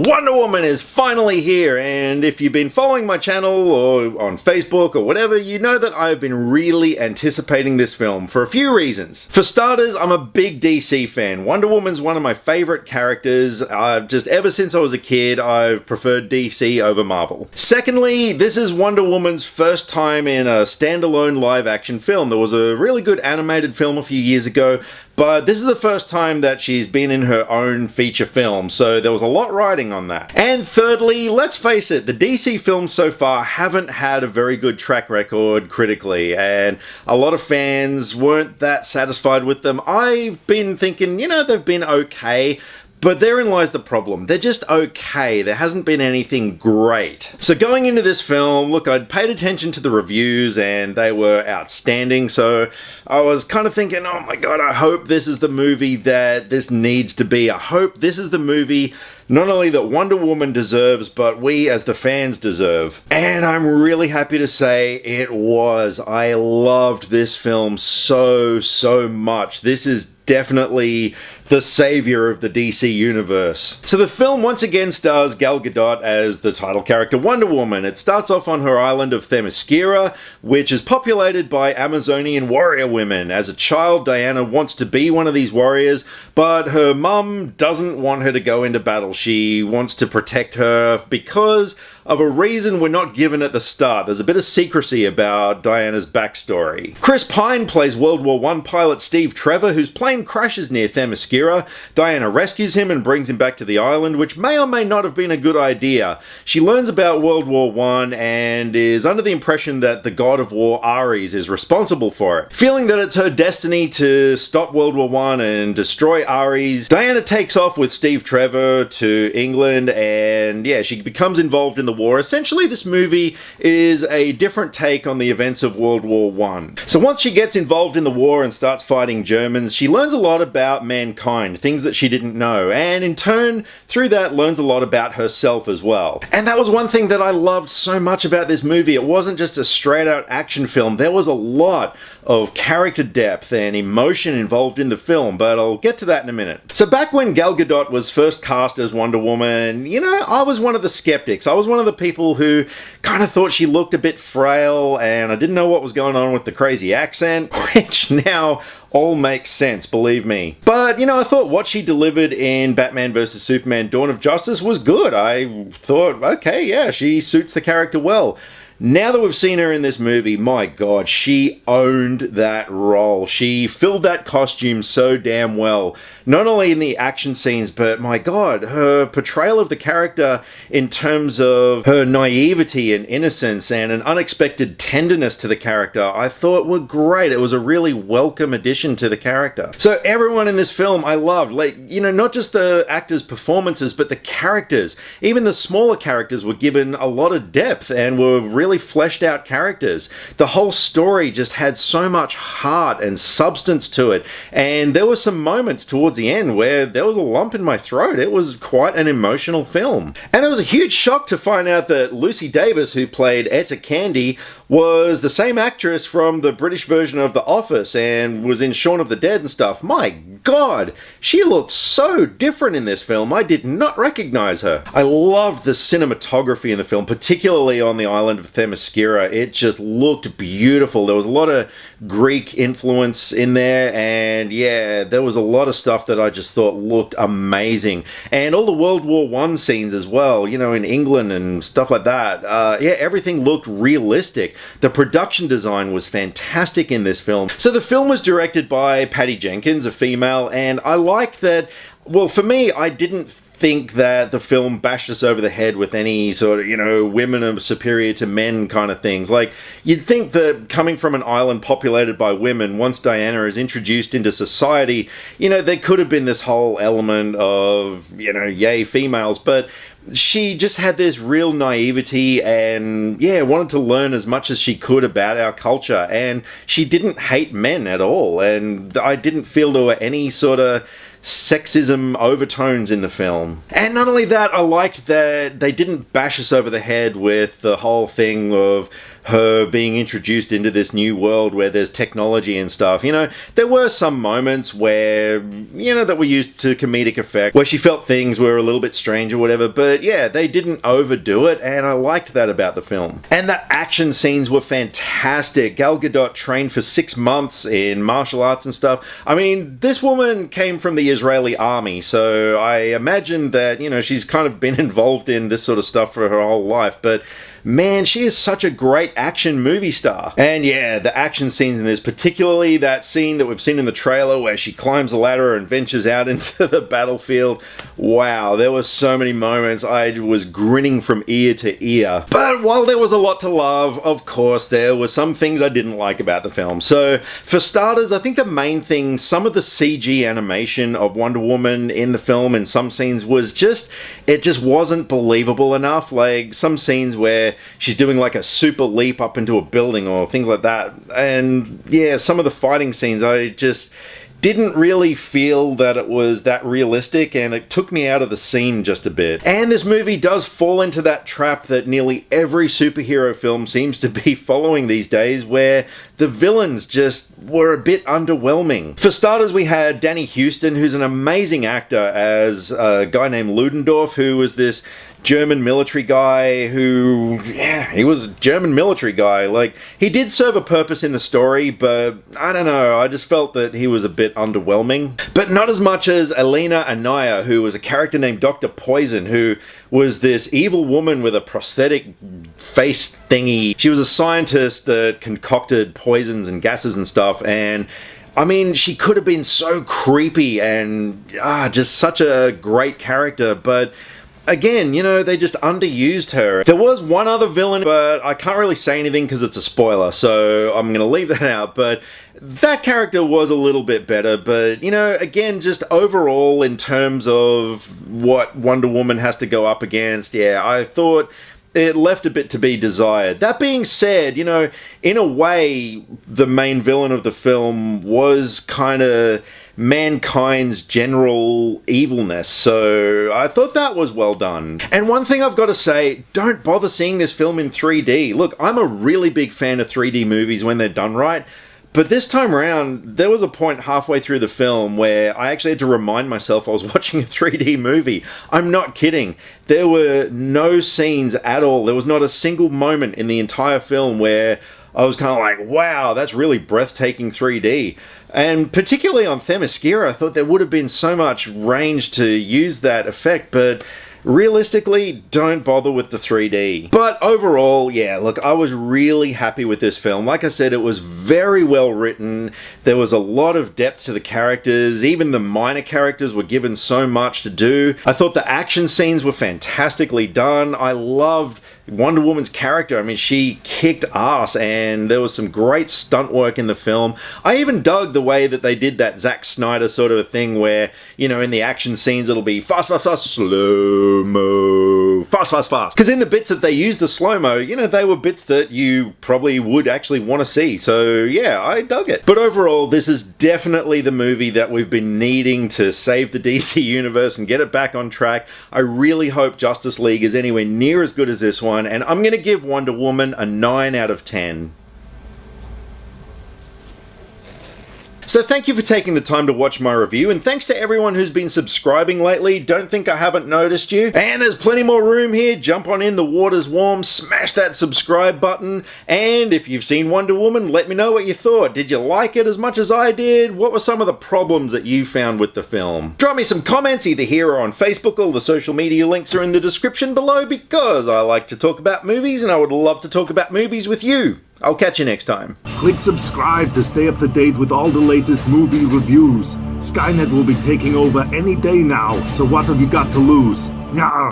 Wonder Woman is finally here, and if you've been following my channel or on Facebook or whatever, you know that I've been really anticipating this film for a few reasons. For starters, I'm a big DC fan. Wonder Woman's one of my favorite characters. Just ever since I was a kid, I've preferred DC over Marvel. Secondly, this is Wonder Woman's first time in a standalone live-action film. There was a really good animated film a few years ago, but this is the first time that she's been in her own feature film, so there was a lot riding on that. And thirdly, let's face it, the DC films so far haven't had a very good track record critically, and a lot of fans weren't that satisfied with them. I've been thinking, they've been okay, but therein lies the problem. They're just okay. There hasn't been anything great. So going into this film, look, I'd paid attention to the reviews and they were outstanding. So I was kind of thinking, oh my God, I hope this is the movie that this needs to be. I hope this is the movie not only that Wonder Woman deserves, but we as the fans deserve. And I'm really happy to say it was. I loved this film so much. This is definitely the savior of the DC universe. So the film once again stars Gal Gadot as the title character Wonder Woman. It starts off on her island of Themyscira, which is populated by Amazonian warrior women. As a child, Diana wants to be one of these warriors, but her mum doesn't want her to go into battle. She wants to protect her because of a reason we're not given at the start. There's a bit of secrecy about Diana's backstory. Chris Pine plays World War I pilot Steve Trevor, whose plane crashes near Themyscira. Diana rescues him and brings him back to the island, which may or may not have been a good idea. She learns about World War I and is under the impression that the god of war Ares is responsible for it. Feeling that it's her destiny to stop World War I and destroy Ares, Diana takes off with Steve Trevor to England, and she becomes involved in the war. Essentially, this movie is a different take on the events of World War I. So once she gets involved in the war and starts fighting Germans, she learns a lot about mankind, things that she didn't know, and in turn, through that, learns a lot about herself as well. And that was one thing that I loved so much about this movie. It wasn't just a straight-out action film. There was a lot of character depth and emotion involved in the film, but I'll get to that in a minute. So back when Gal Gadot was first cast as Wonder Woman, I was one of the skeptics. I was one of the people who kind of thought she looked a bit frail, and I didn't know what was going on with the crazy accent, which now all makes sense, believe me. But, I thought what she delivered in Batman vs. Superman: Dawn of Justice was good. I thought, okay, yeah, she suits the character well. Now that we've seen her in this movie, my God, she owned that role. She filled that costume so damn well. Not only in the action scenes, but my God, her portrayal of the character in terms of her naivety and innocence and an unexpected tenderness to the character, I thought were great. It was a really welcome addition to the character. So everyone in this film I loved. Not just the actors' performances, but the characters. Even the smaller characters were given a lot of depth and were really fleshed out characters. The whole story just had so much heart and substance to it, and there were some moments towards the end where there was a lump in my throat. It was quite an emotional film. And it was a huge shock to find out that Lucy Davis, who played Etta Candy, was the same actress from the British version of The Office and was in Shaun of the Dead and stuff. My God, she looked so different in this film. I did not recognize her. I loved the cinematography in the film, particularly on the island of Themyscira. It just looked beautiful. There was a lot of Greek influence in there, and there was a lot of stuff that I just thought looked amazing. And all the World War I scenes as well, in England and stuff like that. Everything looked realistic. The production design was fantastic in this film. So the film was directed by Patty Jenkins, a female, and I like that. Well, for me, I didn't think that the film bashed us over the head with any sort of, women are superior to men kind of things. Like, you'd think that coming from an island populated by women, once Diana is introduced into society, there could have been this whole element of, yay, females, but she just had this real naivety and, wanted to learn as much as she could about our culture, and she didn't hate men at all, and I didn't feel there were any sort of sexism overtones in the film. And not only that, I liked that they didn't bash us over the head with the whole thing of her being introduced into this new world where there's technology and stuff. You know, there were some moments where, you know, that were used to comedic effect, where she felt things were a little bit strange or whatever, but yeah, they didn't overdo it, and I liked that about the film. And the action scenes were fantastic. Gal Gadot trained for 6 months in martial arts and stuff. I mean, this woman came from the Israeli army, so I imagine that, you know, she's kind of been involved in this sort of stuff for her whole life, but man, she is such a great action movie star. And yeah, the action scenes in this, particularly that scene that we've seen in the trailer where she climbs the ladder and ventures out into the battlefield. Wow, there were so many moments I was grinning from ear to ear. But while there was a lot to love, of course, there were some things I didn't like about the film. So, for starters, I think the main thing, some of the CG animation of Wonder Woman in the film in some scenes was just, it just wasn't believable enough. Like, some scenes where she's doing like a super leap up into a building or things like that. And yeah, some of the fighting scenes, I just didn't really feel that it was that realistic, and it took me out of the scene just a bit. And this movie does fall into that trap that nearly every superhero film seems to be following these days, where the villains just were a bit underwhelming. For starters, we had Danny Houston, who's an amazing actor, as a guy named Ludendorff, who was this German military guy who, yeah, he was a German military guy. Like, he did serve a purpose in the story, but I don't know, I just felt that he was a bit underwhelming. But not as much as Elena Anaya, who was a character named Dr. Poison, who was this evil woman with a prosthetic face thingy. She was a scientist that concocted poisons and gases and stuff, and I mean, she could have been so creepy and just such a great character, but again, you know, they just underused her. There was one other villain, but I can't really say anything because it's a spoiler, so I'm gonna leave that out, but that character was a little bit better. But, you know, again, just overall in terms of what Wonder Woman has to go up against, yeah, I thought it left a bit to be desired. That being said, you know, in a way, the main villain of the film was kind of mankind's general evilness, so I thought that was well done. And one thing I've got to say, don't bother seeing this film in 3D. Look, I'm a really big fan of 3D movies when they're done right, but this time around, there was a point halfway through the film where I actually had to remind myself I was watching a 3D movie. I'm not kidding. There were no scenes at all. There was not a single moment in the entire film where I was kind of like, wow, that's really breathtaking 3D. And particularly on Themyscira, I thought there would have been so much range to use that effect, but realistically, don't bother with the 3D. But overall, yeah, look, I was really happy with this film. Like I said, it was very well written. There was a lot of depth to the characters. Even the minor characters were given so much to do. I thought the action scenes were fantastically done. I loved Wonder Woman's character. I mean, she kicked ass, and there was some great stunt work in the film. I even dug the way that they did that Zack Snyder sort of a thing where, you know, in the action scenes it'll be fast, fast, fast, slow-mo, fast, fast, fast. Because in the bits that they used the slow-mo, you know, they were bits that you probably would actually want to see. So yeah, I dug it. But overall, this is definitely the movie that we've been needing to save the DC universe and get it back on track. I really hope Justice League is anywhere near as good as this one, and I'm going to give Wonder Woman a 9 out of 10. So thank you for taking the time to watch my review, and thanks to everyone who's been subscribing lately. Don't think I haven't noticed you. And there's plenty more room here. Jump on in, the water's warm, smash that subscribe button, and if you've seen Wonder Woman, let me know what you thought. Did you like it as much as I did? What were some of the problems that you found with the film? Drop me some comments either here or on Facebook. All the social media links are in the description below, because I like to talk about movies and I would love to talk about movies with you. I'll catch you next time. Click subscribe to stay up to date with all the latest movie reviews. Skynet will be taking over any day now, so what have you got to lose? Nyah.